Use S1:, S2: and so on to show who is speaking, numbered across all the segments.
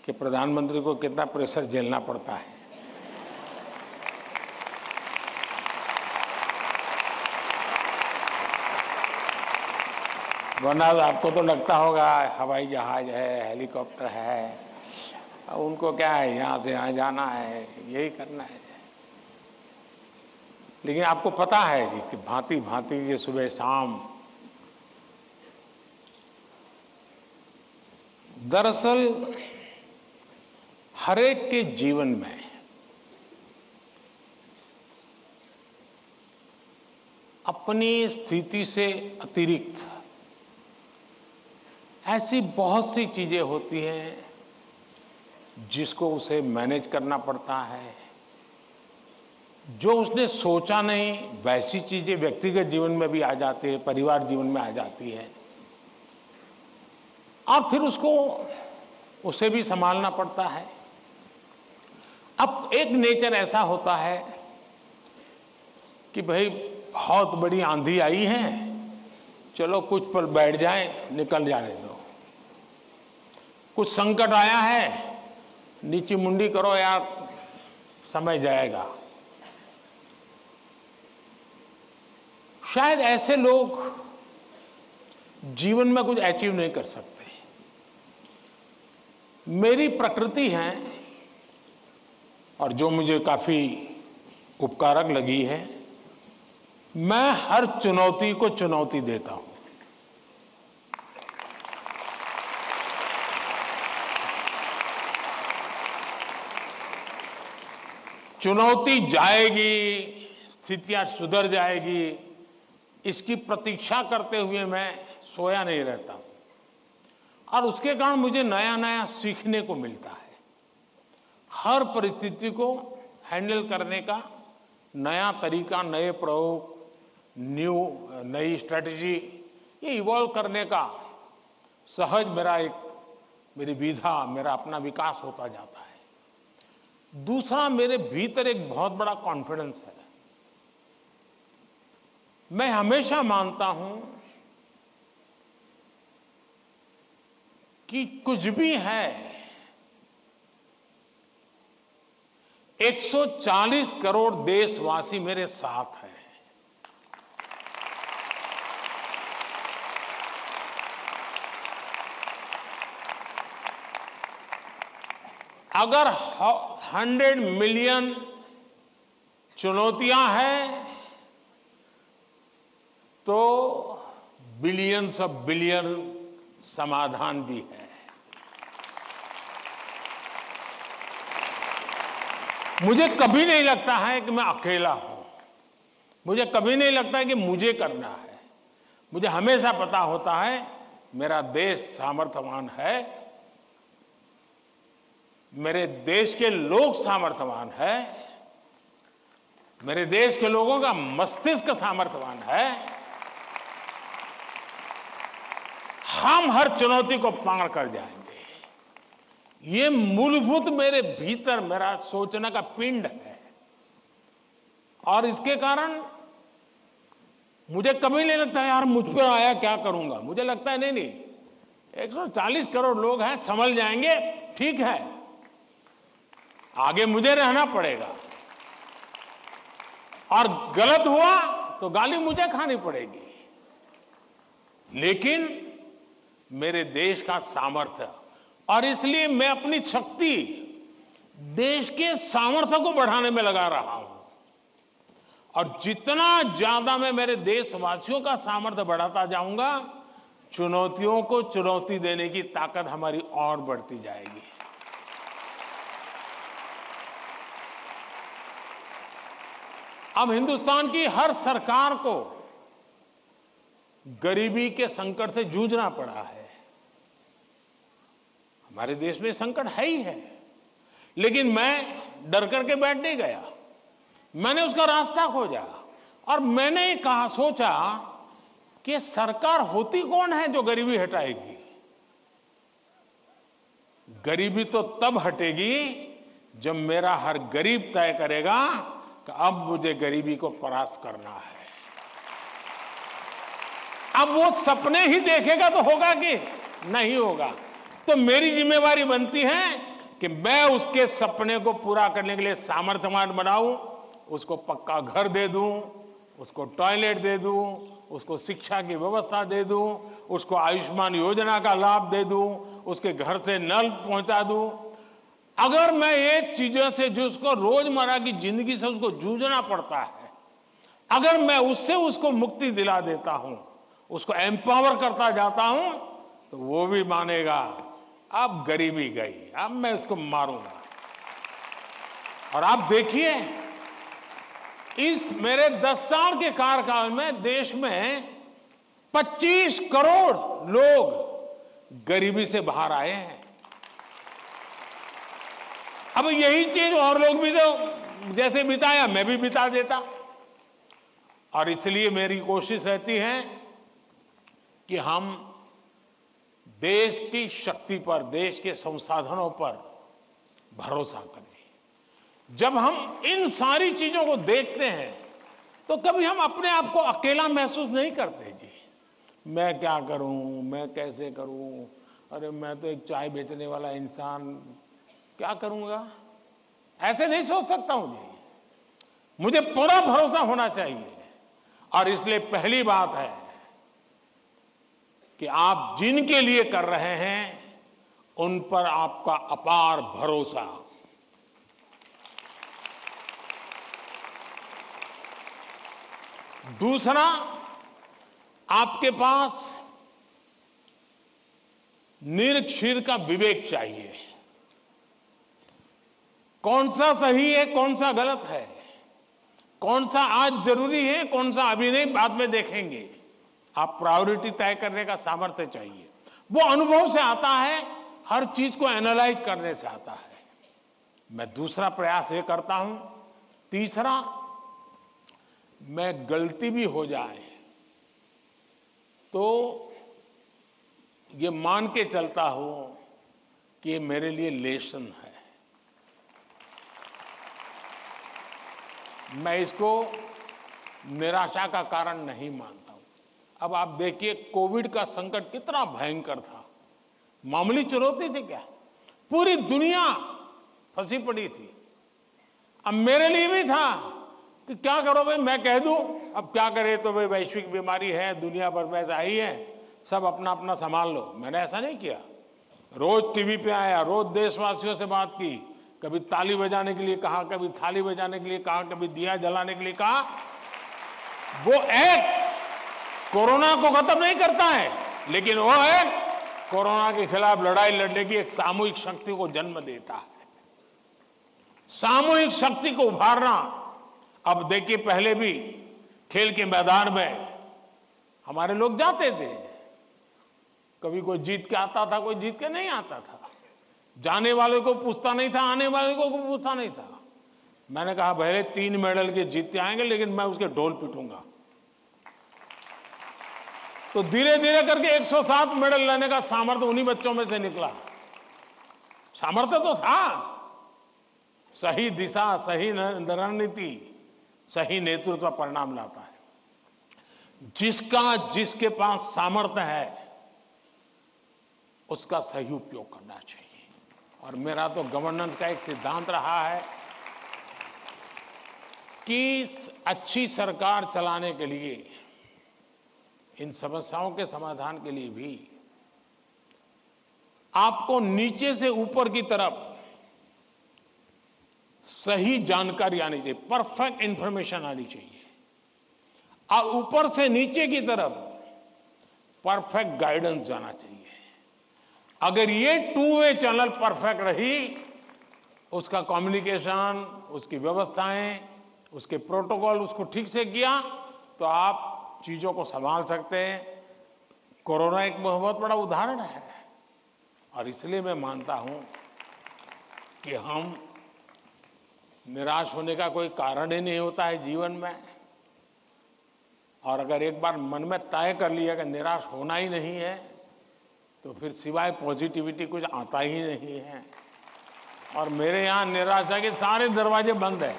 S1: कि प्रधानमंत्री को कितना प्रेशर झेलना पड़ता है। वरना आपको तो लगता होगा हवाई जहाज है, हेलीकॉप्टर है, उनको क्या है, यहां से यहां जाना है, यही करना है। लेकिन आपको पता है कि भांति भांति ये सुबह शाम, दरअसल हरेक के जीवन में अपनी स्थिति से अतिरिक्त ऐसी बहुत सी चीजें होती हैं जिसको उसे मैनेज करना पड़ता है। जो उसने सोचा नहीं वैसी चीजें व्यक्तिगत जीवन में भी आ जाती है, परिवार जीवन में आ जाती है, और फिर उसे भी संभालना पड़ता है। अब एक नेचर ऐसा होता है कि भाई बहुत बड़ी आंधी आई है, चलो कुछ पल बैठ जाए, निकल जाने दो। कुछ संकट आया है, नीची मुंडी करो यार, समय जाएगा। शायद ऐसे लोग जीवन में कुछ अचीव नहीं कर सकते। मेरी प्रकृति है और जो मुझे काफी उपकारक लगी है, मैं हर चुनौती को चुनौती देता हूं। चुनौती जाएगी, स्थितियां सुधर जाएगी, इसकी प्रतीक्षा करते हुए मैं सोया नहीं रहता, और उसके कारण मुझे नया नया सीखने को मिलता है। हर परिस्थिति को हैंडल करने का नया तरीका, नए प्रयोग, नई स्ट्रेटजी, ये इवॉल्व करने का सहज मेरी विधा, मेरा अपना विकास होता जाता है। दूसरा, मेरे भीतर एक बहुत बड़ा कॉन्फिडेंस है। मैं हमेशा मानता हूं कि कुछ भी है, 140 करोड़ देशवासी मेरे साथ हैं। अगर 100 मिलियन चुनौतियां हैं तो बिलियंस ऑफ बिलियन समाधान भी है। मुझे कभी नहीं लगता है कि मैं अकेला हूं, मुझे कभी नहीं लगता है कि मुझे करना है। मुझे हमेशा पता होता है मेरा देश सामर्थ्यवान है, मेरे देश के लोग सामर्थ्यवान है, मेरे देश के लोगों का मस्तिष्क सामर्थ्यवान है। हम हर चुनौती को पार कर जाएंगे। ये मूलभूत मेरे भीतर मेरा सोचने का पिंड है, और इसके कारण मुझे कभी नहीं लगता यार मुझ पर आया क्या करूंगा। मुझे लगता है नहीं, 140 करोड़ लोग हैं, संभल जाएंगे, ठीक है, आगे मुझे रहना पड़ेगा, और गलत हुआ तो गाली मुझे खानी पड़ेगी। लेकिन मेरे देश का सामर्थ्य, और इसलिए मैं अपनी शक्ति देश के सामर्थ्य को बढ़ाने में लगा रहा हूं। और जितना ज्यादा मैं मेरे देशवासियों का सामर्थ्य बढ़ाता जाऊंगा, चुनौतियों को चुनौती देने की ताकत हमारी और बढ़ती जाएगी। अब हिंदुस्तान की हर सरकार को गरीबी के संकट से जूझना पड़ा है। हमारे देश में संकट है ही है, लेकिन मैं डर करके बैठ नहीं गया। मैंने उसका रास्ता खोजा, और मैंने सोचा कि सरकार होती कौन है जो गरीबी हटाएगी। गरीबी तो तब हटेगी जब मेरा हर गरीब तय करेगा कि अब मुझे गरीबी को परास्त करना है। अब वो सपने ही देखेगा तो होगा कि नहीं होगा। तो मेरी जिम्मेवारी बनती है कि मैं उसके सपने को पूरा करने के लिए सामर्थ्यवान बनाऊं, उसको पक्का घर दे दूं, उसको टॉयलेट दे दूं, उसको शिक्षा की व्यवस्था दे दूं, उसको आयुष्मान योजना का लाभ दे दूं, उसके घर से नल पहुंचा दूं। अगर मैं ये चीजों से जो उसको रोजमर्रा की जिंदगी से उसको जूझना पड़ता है, अगर मैं उससे उसको मुक्ति दिला देता हूं, उसको एम्पावर करता जाता हूं, तो वो भी मानेगा अब गरीबी गई, अब मैं उसको मारूंगा। और आप देखिए, इस मेरे 10 साल के कार्यकाल में देश में 25 करोड़ लोग गरीबी से बाहर आए हैं। अब यही चीज और लोग भी तो जैसे बिताया, मैं भी बिता देता। और इसलिए मेरी कोशिश रहती है कि हम देश की शक्ति पर, देश के संसाधनों पर भरोसा करें। जब हम इन सारी चीजों को देखते हैं तो कभी हम अपने आप को अकेला महसूस नहीं करते जी। मैं क्या करूं, मैं कैसे करूं, अरे मैं तो एक चाय बेचने वाला इंसान, क्या करूंगा, ऐसे नहीं सोच सकता हूं जी। मुझे पूरा भरोसा होना चाहिए। और इसलिए पहली बात है कि आप जिनके लिए कर रहे हैं उन पर आपका अपार भरोसा। दूसरा, आपके पास निरक्षीर का विवेक चाहिए। कौन सा सही है, कौन सा गलत है, कौन सा आज जरूरी है, कौन सा अभी नहीं, बाद में देखेंगे। आप प्रायोरिटी तय करने का सामर्थ्य चाहिए। वो अनुभव से आता है, हर चीज को एनालाइज करने से आता है। मैं दूसरा प्रयास ये करता हूं। तीसरा, मैं गलती भी हो जाए तो ये मान के चलता हूं कि ये मेरे लिए लेसन है। मैं इसको निराशा का कारण नहीं मानता हूं। अब आप देखिए, कोविड का संकट कितना भयंकर था। मामूली चुनौती थी क्या? पूरी दुनिया फंसी पड़ी थी। अब मेरे लिए भी था कि क्या करो भाई, मैं कह दूं, अब क्या करे, तो भाई वैश्विक बीमारी है, दुनिया भर में ऐसा ही है, सब अपना अपना संभाल लो। मैंने ऐसा नहीं किया। रोज टीवी पे आया, रोज देशवासियों से बात की, कभी ताली बजाने के लिए कहा, कभी थाली बजाने के लिए कहा, कभी दिया जलाने के लिए कहा। वो एक्ट कोरोना को खत्म नहीं करता है, लेकिन वो एक्ट कोरोना के खिलाफ लड़ाई लड़ने की एक सामूहिक शक्ति को जन्म देता है। सामूहिक शक्ति को उभारना। अब देखिए, पहले भी खेल के मैदान में हमारे लोग जाते थे, कभी कोई जीत के आता था, कोई जीत के नहीं आता था। जाने वाले को पूछता नहीं था, आने वाले को पूछता नहीं था। मैंने कहा भले 3 मेडल के जीतते आएंगे, लेकिन मैं उसके ढोल पीटूंगा। तो धीरे धीरे करके 107 मेडल लेने का सामर्थ्य उन्हीं बच्चों में से निकला। सामर्थ्य तो था। सही दिशा, सही रणनीति, सही नेतृत्व परिणाम लाता है। जिसके पास सामर्थ्य है उसका सही उपयोग करना चाहिए। और मेरा तो गवर्नेंस का एक सिद्धांत रहा है कि अच्छी सरकार चलाने के लिए, इन समस्याओं के समाधान के लिए भी आपको नीचे से ऊपर की तरफ सही जानकारी आनी चाहिए, परफेक्ट इंफॉर्मेशन आनी चाहिए, और ऊपर से नीचे की तरफ परफेक्ट गाइडेंस जाना चाहिए। अगर ये 2 वे चैनल परफेक्ट रही, उसका कम्युनिकेशन, उसकी व्यवस्थाएं, उसके प्रोटोकॉल उसको ठीक से किया, तो आप चीजों को संभाल सकते हैं। कोरोना एक बहुत बड़ा उदाहरण है। और इसलिए मैं मानता हूं कि हम निराश होने का कोई कारण ही नहीं होता है जीवन में। और अगर एक बार मन में तय कर लिया कि निराश होना ही नहीं है, तो फिर सिवाय पॉजिटिविटी कुछ आता ही नहीं है। और मेरे यहां निराशा के सारे दरवाजे बंद हैं।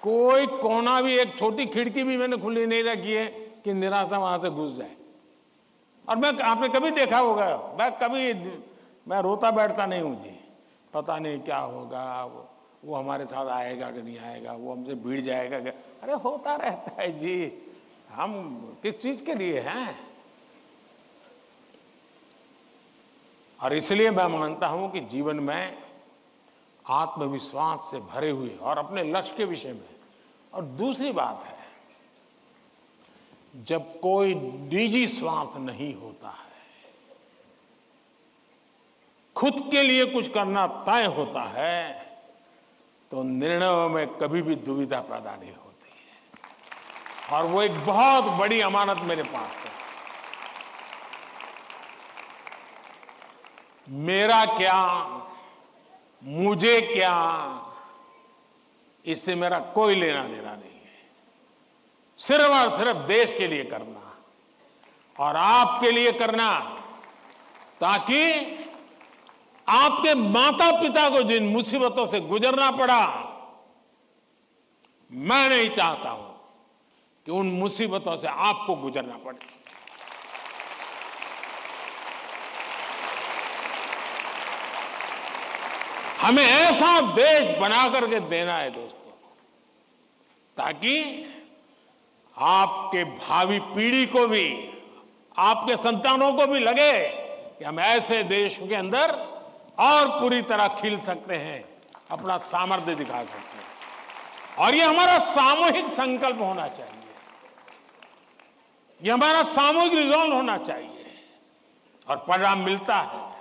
S1: कोई कोना भी, एक छोटी खिड़की भी मैंने खुली नहीं रखी है कि निराशा वहां से घुस जाए। और आपने कभी देखा होगा, मैं रोता बैठता नहीं हूं जी। पता नहीं क्या होगा, वो हमारे साथ आएगा कि नहीं आएगा, वो हमसे भिड़ जाएगा क्या। अरे होता रहता है जी, हम किस चीज के लिए हैं। और इसलिए मैं मानता हूं कि जीवन में आत्मविश्वास से भरे हुए और अपने लक्ष्य के विषय में। और दूसरी बात है, जब कोई निजी स्वार्थ नहीं होता है, खुद के लिए कुछ करना तय होता है, तो निर्णयों में कभी भी दुविधा पैदा नहीं होती है। और वो एक बहुत बड़ी अमानत मेरे पास है। मेरा क्या, मुझे क्या, इससे मेरा कोई लेना देना नहीं है। सिर्फ और सिर्फ देश के लिए करना और आपके लिए करना, ताकि आपके माता पिता को जिन मुसीबतों से गुजरना पड़ा, मैं नहीं चाहता हूं कि उन मुसीबतों से आपको गुजरना पड़े। हमें ऐसा देश बना करके देना है दोस्तों, ताकि आपके भावी पीढ़ी को भी, आपके संतानों को भी लगे कि हम ऐसे देश के अंदर और पूरी तरह खिल सकते हैं, अपना सामर्थ्य दिखा सकते हैं। और ये हमारा सामूहिक संकल्प होना चाहिए, ये हमारा सामूहिक रिजॉल्व होना चाहिए। और परिणाम मिलता है।